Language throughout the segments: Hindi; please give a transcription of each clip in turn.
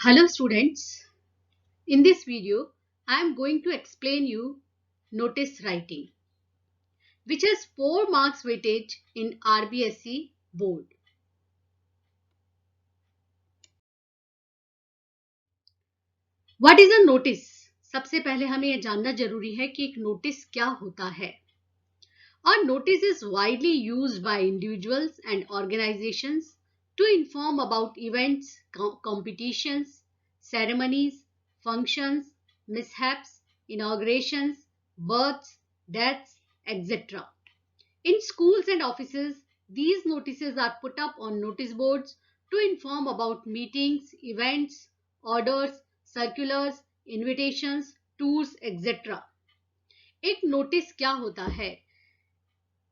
Hello students, in this video I am going to explain you notice writing which has 4 marks weightage in RBSE board. What is a notice? सबसे पहले हमें यह जानना जरूरी है कि एक नोटिस क्या होता है. A notice is widely used by individuals and organizations to inform about events, competitions, ceremonies, functions, mishaps, inaugurations, births, deaths, etc. In schools and offices, these notices are put up on notice boards to inform about meetings, events, orders, circulars, invitations, tours, etc. एक नोटिस क्या होता है?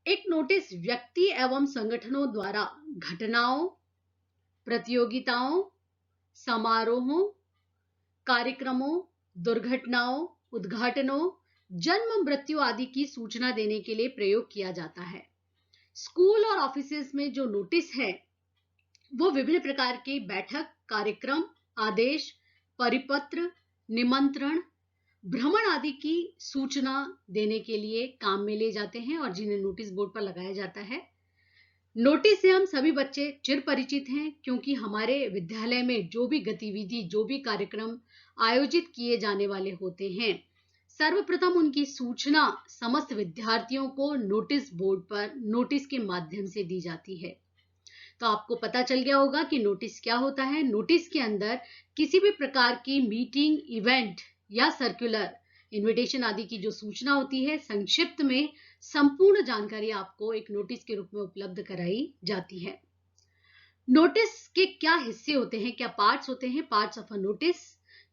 एक नोटिस व्यक्ति एवं संगठनों द्वारा घटनाओं, प्रतियोगिताओं, समारोहों, कार्यक्रमों, दुर्घटनाओं, उद्घाटनों, जन्म मृत्यु आदि की सूचना देने के लिए प्रयोग किया जाता है. स्कूल और ऑफिसेज में जो नोटिस है वो विभिन्न प्रकार के बैठक, कार्यक्रम, आदेश, परिपत्र, निमंत्रण, भ्रमण आदि की सूचना देने के लिए काम में ले जाते हैं और जिन्हें नोटिस बोर्ड पर लगाया जाता है. नोटिस से हम सभी बच्चे चिर परिचित हैं क्योंकि हमारे विद्यालय में जो भी गतिविधि, जो भी कार्यक्रम आयोजित किए जाने वाले होते हैं, सर्वप्रथम उनकी सूचना समस्त विद्यार्थियों को नोटिस बोर्ड पर नोटिस के माध्यम से दी जाती है. तो आपको पता चल गया होगा कि नोटिस क्या होता है. नोटिस के अंदर किसी भी प्रकार की मीटिंग, इवेंट या सर्कुलर, इनविटेशन आदि की जो सूचना होती है, संक्षिप्त में संपूर्ण जानकारी आपको एक नोटिस के रूप में उपलब्ध कराई जाती है. नोटिस के क्या हिस्से होते हैं, क्या पार्ट्स होते हैं? Parts of a notice.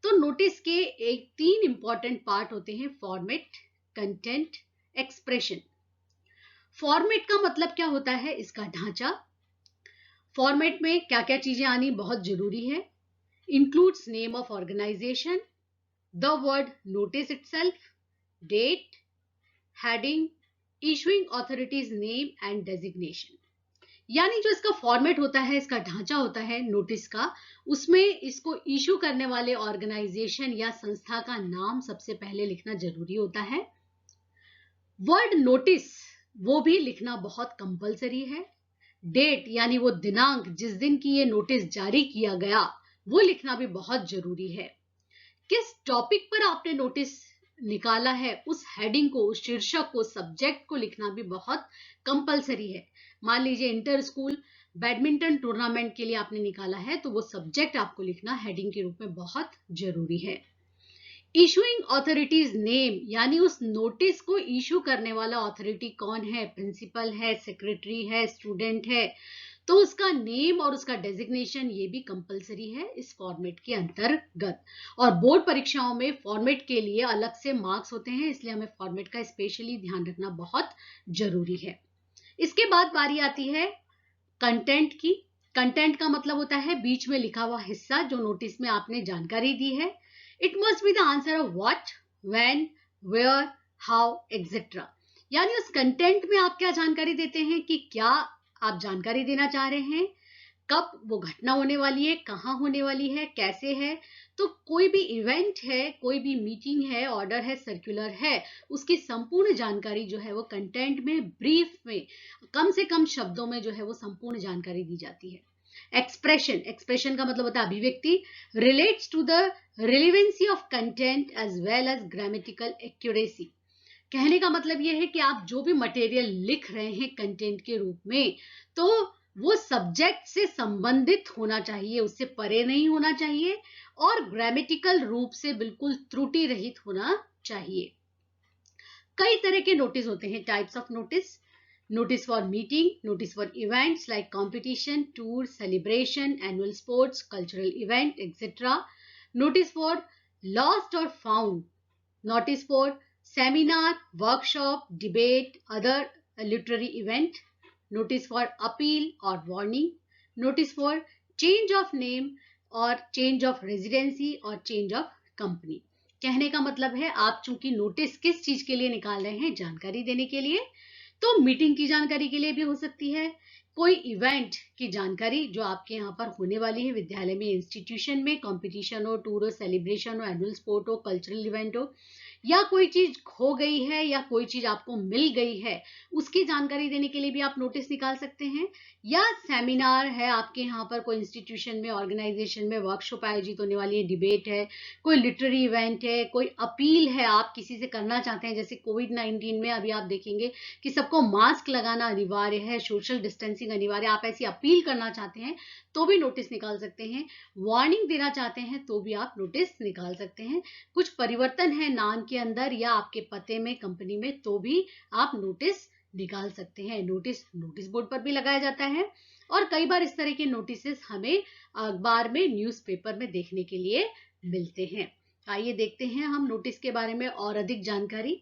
तो नोटिस के एक 3 इंपॉर्टेंट पार्ट होते हैं: फॉर्मेट, कंटेंट, एक्सप्रेशन. फॉर्मेट का मतलब क्या होता है? इसका ढांचा. फॉर्मेट में क्या क्या चीजें आनी बहुत जरूरी है? Includes name of organization, the word notice itself, date, heading, issuing authority's name and designation. यानी जो इसका फॉर्मेट होता है, इसका ढांचा होता है नोटिस का, उसमें इसको इशू करने वाले ऑर्गेनाइजेशन या संस्था का नाम सबसे पहले लिखना जरूरी होता है. वर्ड नोटिस वो भी लिखना बहुत कंपलसरी है. डेट यानी वो दिनांक जिस दिन की ये नोटिस जारी किया गया, वो लिखना भी बहुत जरूरी है. किस टॉपिक पर आपने नोटिस निकाला है, उस हेडिंग को, उस शीर्षक को, सब्जेक्ट को लिखना भी बहुत कंपलसरी है. मान लीजिए इंटर स्कूल बैडमिंटन टूर्नामेंट के लिए आपने निकाला है, तो वो सब्जेक्ट आपको लिखना हेडिंग के रूप में बहुत जरूरी है. इशूइंग ऑथोरिटीज नेम यानी उस नोटिस को इशू करने वाला ऑथोरिटी कौन है, प्रिंसिपल है, सेक्रेटरी है, स्टूडेंट है, तो उसका नेम और उसका डेजिग्नेशन ये भी कंपलसरी है इस फॉर्मेट के अंतर्गत. और बोर्ड परीक्षाओं में फॉर्मेट के लिए अलग से मार्क्स होते हैं, इसलिए हमें फॉर्मेट का स्पेशली ध्यान रखना बहुत जरूरी है. इसके बाद बारी आती है कंटेंट की. कंटेंट का मतलब होता है बीच में लिखा हुआ हिस्सा, जो नोटिस में आपने जानकारी दी है. It must be the answer of what, when, where, how, etcetera. यानी उस कंटेंट में आप क्या जानकारी देते हैं कि क्या आप जानकारी देना चाह रहे हैं, कब वो घटना होने वाली है, कहाँ होने वाली है, कैसे है. तो कोई भी इवेंट है, कोई भी मीटिंग है, ऑर्डर है, सर्कुलर है, उसकी संपूर्ण जानकारी जो है वो कंटेंट में, ब्रीफ में, कम से कम शब्दों में जो है वो संपूर्ण जानकारी दी जाती है. एक्सप्रेशन. एक्सप्रेशन का मतलब होता है अभिव्यक्ति. Relates to the relevancy of content as well as grammatical accuracy. कहने का मतलब यह है कि आप जो भी मटेरियल लिख रहे हैं कंटेंट के रूप में, तो वो सब्जेक्ट से संबंधित होना चाहिए, उससे परे नहीं होना चाहिए, और ग्रामेटिकल रूप से बिल्कुल त्रुटि रहित होना चाहिए. कई तरह के नोटिस होते हैं. Types of notice: notice for meeting, notice for events like competition, tour, celebration, annual sports, cultural event, etc. Notice for lost or found, notice for seminar, workshop, debate, other literary event, notice for appeal or warning, notice for change of name or change of residency or change of company. कहने का मतलब है आप चूंकि नोटिस किस चीज के लिए निकाल रहे हैं, जानकारी देने के लिए, तो मीटिंग की जानकारी के लिए भी हो सकती है, कोई इवेंट की जानकारी जो आपके यहाँ पर होने वाली है विद्यालय में, इंस्टीट्यूशन में, कंपटीशन हो, टूर हो, सेलिब्रेशन हो, एनुअल स्पोर्ट हो, कल्चरल इवेंट हो, या कोई चीज खो गई है या कोई चीज आपको मिल गई है, उसकी जानकारी देने के लिए भी आप नोटिस निकाल सकते हैं। या सेमिनार है आपके यहाँ पर, कोई इंस्टीट्यूशन में, ऑर्गेनाइजेशन में वर्कशॉप आयोजित होने वाली है, डिबेट है, कोई लिटरेरी इवेंट है, कोई अपील है आप किसी से करना चाहते हैं, जैसे कोविड-19 में अभी आप देखेंगे कि सबको मास्क लगाना अनिवार्य है, सोशल डिस्टेंसिंग अनिवार्य है, आप ऐसी अपील करना चाहते हैं तो भी नोटिस निकाल सकते हैं। वार्निंग देना चाहते हैं तो भी आप नोटिस निकाल सकते हैं। कुछ परिवर्तन है नाम के अंदर या आपके पते में, कंपनी में, तो भी आप नोटिस निकाल सकते हैं। नोटिस बोर्ड पर भी लगाया जाता है और कई बार इस तरह के नोटिस हमें अखबार में, न्यूज़पेपर में देखने के लिए मिलते हैं। आइए देखते हैं हम नोटिस के बारे में और अधिक जानकारी।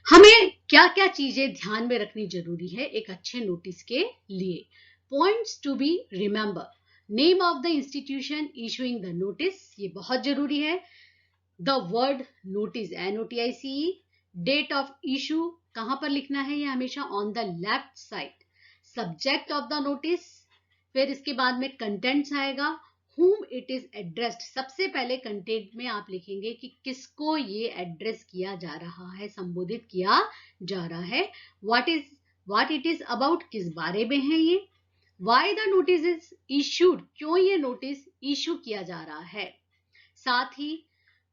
हमें क्या क्या चीजें ध्यान में रखनी जरूरी है एक अच्छे नोटिस के लिए। Points to be remember, name of the institution issuing the notice, ये बहुत जरूरी है। The word notice, NOTICE, date of issue, कहां पर लिखना है, ये हमेशा on the left side. Subject of the notice, फिर इसके बाद में कंटेंट्स आएगा। whom it is addressed, सबसे पहले कंटेंट में आप लिखेंगे कि किसको ये एड्रेस किया जा रहा है, संबोधित किया जा रहा है। what it is about, किस बारे में है ये। why the notice is issued, क्यों ये नोटिस इशू किया जा रहा है। साथ ही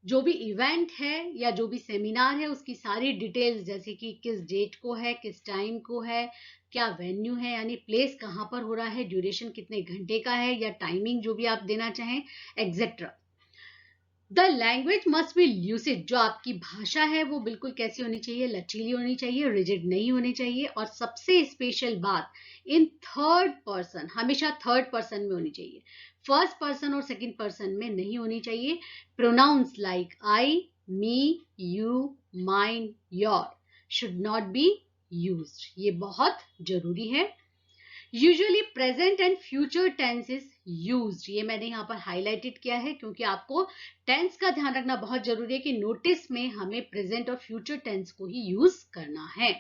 जो भी इवेंट है या जो भी सेमिनार है उसकी सारी डिटेल्स, जैसे कि किस डेट को है, किस टाइम को है, क्या वेन्यू है, यानी प्लेस कहाँ पर हो रहा है, ड्यूरेशन कितने घंटे का है या टाइमिंग जो भी आप देना चाहें, etcetera. The language must be lucid, जो आपकी भाषा है वो बिल्कुल कैसी होनी चाहिए, लचीली होनी चाहिए, रिजिड नहीं होनी चाहिए। और सबसे स्पेशल बात, इन थर्ड पर्सन, हमेशा थर्ड पर्सन में होनी चाहिए, फर्स्ट पर्सन और सेकंड पर्सन में नहीं होनी चाहिए। Pronouns like I, me, you, mine, your should not be used, ये बहुत जरूरी है। Usually present and future tense is used, ये मैंने यहाँ पर हाईलाइटेड किया है क्योंकि आपको टेंस का ध्यान रखना बहुत जरूरी है कि नोटिस में हमें प्रेजेंट और फ्यूचर टेंस को ही यूज करना है।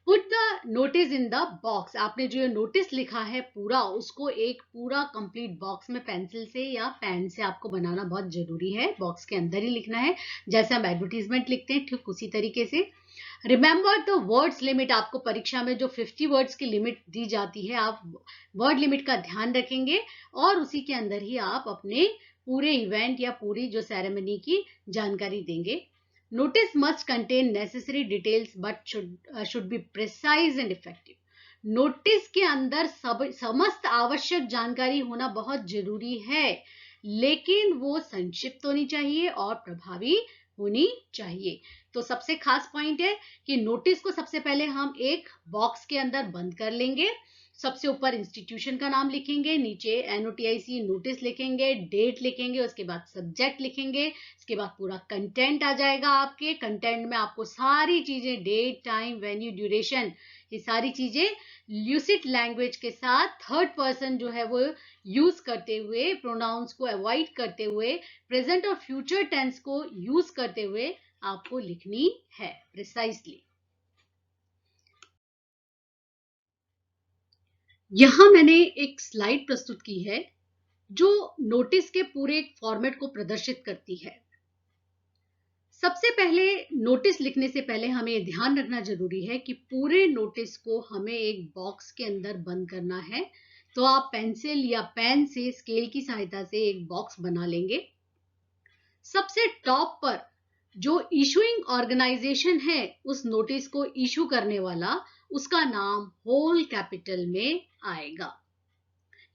Put the notice in the box, आपने जो नोटिस लिखा है पूरा, उसको एक पूरा कंप्लीट बॉक्स में पेंसिल से या पेन से आपको बनाना बहुत जरूरी है। बॉक्स के अंदर ही लिखना है, जैसे हम एडवर्टीजमेंट लिखते हैं ठीक उसी तरीके से। रिमेंबर द वर्ड्स लिमिट, आपको परीक्षा में जो 50 वर्ड्स की लिमिट दी जाती है, आप वर्ड लिमिट का ध्यान रखेंगे और उसी के अंदर ही आप अपने पूरे इवेंट या पूरी जो सेरेमनी की जानकारी देंगे। Notice must contain necessary details but should be precise and effective, notice के अंदर समस्त आवश्यक जानकारी होना बहुत जरूरी है, लेकिन वो संक्षिप्त होनी चाहिए और प्रभावी होनी चाहिए। तो सबसे खास पॉइंट है कि नोटिस को सबसे पहले हम एक बॉक्स के अंदर बंद कर लेंगे। सबसे ऊपर इंस्टीट्यूशन का नाम लिखेंगे, नीचे NOTICE नोटिस लिखेंगे, डेट लिखेंगे, उसके बाद सब्जेक्ट लिखेंगे, इसके बाद पूरा कंटेंट आ जाएगा। आपके कंटेंट में आपको सारी चीजें, डेट, टाइम, वेन्यू, ड्यूरेशन, ये सारी चीजें ल्यूसिड लैंग्वेज के साथ थर्ड पर्सन जो है वो यूज करते हुए, प्रोनाउंस को अवॉइड करते हुए, प्रेजेंट और फ्यूचर टेंस को यूज करते हुए आपको लिखनी है प्रिसाइसली। यहां मैंने एक स्लाइड प्रस्तुत की है जो नोटिस के पूरे फॉर्मेट को प्रदर्शित करती है। सबसे पहले नोटिस लिखने से पहले हमें यह ध्यान रखना जरूरी है कि पूरे नोटिस को हमें एक बॉक्स के अंदर बंद करना है। तो आप पेंसिल या पेन से स्केल की सहायता से एक बॉक्स बना लेंगे। सबसे टॉप पर जो इशूइंग ऑर्गेनाइजेशन है, उस नोटिस को इशू करने वाला, उसका नाम होल कैपिटल में आएगा।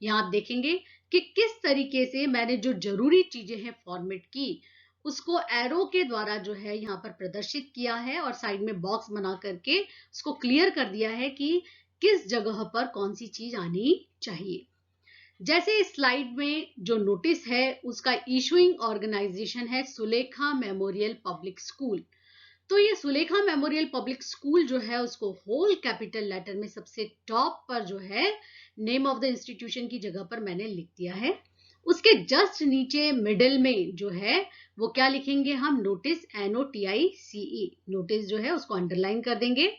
यहां आप देखेंगे कि किस तरीके से मैंने जो जरूरी चीजें हैं फॉर्मेट की, उसको एरो के द्वारा जो है यहाँ पर प्रदर्शित किया है और साइड में बॉक्स बना करके उसको क्लियर कर दिया है कि किस जगह पर कौन सी चीज आनी चाहिए। जैसे इस स्लाइड में जो नोटिस है उसका इशूइंग ऑर्गेनाइजेशन है सुलेखा मेमोरियल पब्लिक स्कूल। तो ये सुलेखा मेमोरियल पब्लिक स्कूल जो है उसको होल कैपिटल लेटर में सबसे टॉप पर जो है नेम ऑफ द इंस्टीट्यूशन की जगह पर मैंने लिख दिया है। उसके जस्ट नीचे मिडिल में जो है वो क्या लिखेंगे हम, नोटिस, NOTICE, नोटिस जो है उसको अंडरलाइन कर देंगे।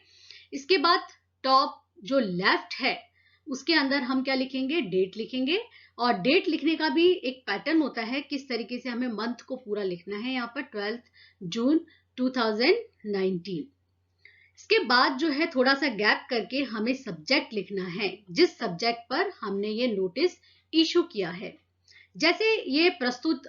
इसके बाद टॉप जो लेफ्ट है उसके अंदर हम क्या लिखेंगे, डेट लिखेंगे। और डेट लिखने का भी एक पैटर्न होता है, किस तरीके से हमें मंथ को पूरा लिखना है। यहाँ पर 12 जून 2019। इसके बाद जो है थोड़ा सा गैप करके हमें सब्जेक्ट लिखना है, जिस सब्जेक्ट पर हमने ये नोटिस इशू किया है। जैसे ये प्रस्तुत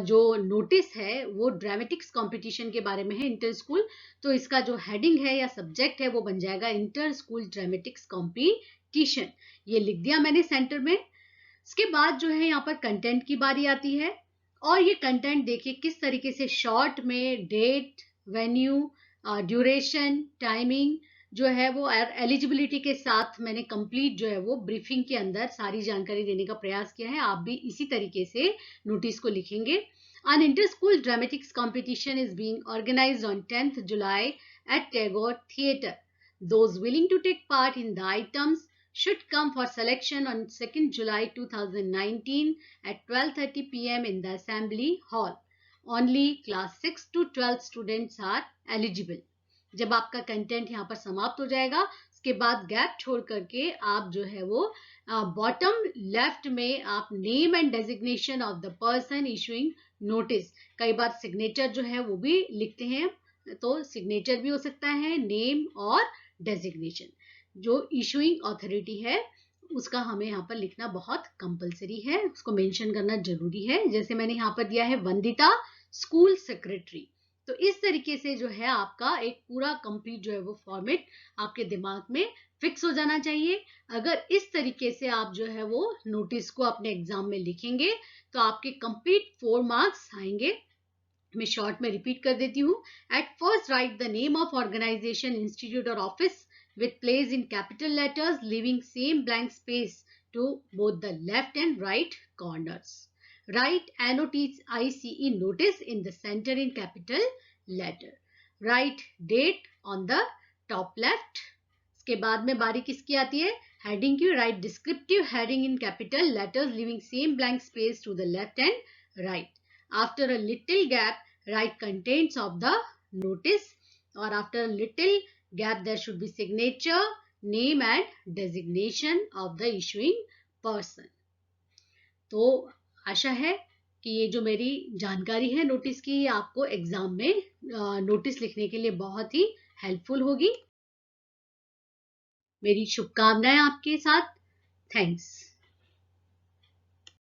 जो नोटिस है वो ड्रामेटिक्स कंपटीशन के बारे में है, इंटर स्कूल, तो इसका जो हेडिंग है या सब्जेक्ट है वो बन जाएगा इंटर स्कूल ड्रामेटिक्स कंपटीशन। ये लिख दिया मैंने सेंटर में। इसके बाद जो है यहाँ पर कंटेंट की बारी आती है, और ये कंटेंट देखिए किस तरीके से शॉर्ट में डेट, वेन्यू, ड्यूरेशन, टाइमिंग जो है वो एलिजिबिलिटी के साथ मैंने कंप्लीट जो है वो ब्रीफिंग के अंदर सारी जानकारी देने का प्रयास किया है। आप भी इसी तरीके से नोटिस को लिखेंगे। An inter-school dramatics competition is being organized on 10th July at Tagore Theatre. Those willing to take part in the items should come for selection on 2nd July 2019 at 12:30 p.m. in the Assembly Hall. Only class 6 to 12 students are eligible. जब आपका कंटेंट यहाँ पर समाप्त हो जाएगा, उसके बाद गैप छोड़ करके आप जो है वो बॉटम लेफ्ट में आप name and designation of the person issuing notice, कई बार सिग्नेचर जो है वो भी लिखते हैं, तो सिग्नेचर भी हो सकता है, नेम और डेजिग्नेशन। जो इशूइंग अथॉरिटी है उसका हमें यहाँ पर लिखना बहुत कंपलसरी है, उसको मेंशन करना जरूरी है। जैसे मैंने यहाँ पर दिया है वंदिता, स्कूल सेक्रेटरी। तो इस तरीके से जो है आपका एक पूरा कंप्लीट जो है वो फॉर्मेट आपके दिमाग में फिक्स हो जाना चाहिए। अगर इस तरीके से आप जो है वो नोटिस को अपने एग्जाम में लिखेंगे तो आपके कंप्लीट 4 मार्क्स आएंगे। मैं शॉर्ट में रिपीट कर देती हूँ। At first write the name of organization, institute और office with place in capital letters, leaving same blank space to both the left and right corners. Write NOTICE notice in the center in capital letter. Write date on the top left. इसके बाद में बारी किसकी आती है, हेडिंग की। Write descriptive heading in capital letters, leaving same blank space to the left and right. After a little gap, write contents of the notice, or after a little gap there should be signature, name and designation of the issuing person. तो आशा है कि ये जो मेरी जानकारी है नोटिस की आपको एग्जाम में नोटिस लिखने के लिए बहुत ही हेल्पफुल होगी। मेरी शुभकामनाएं आपके साथ। थैंक्स।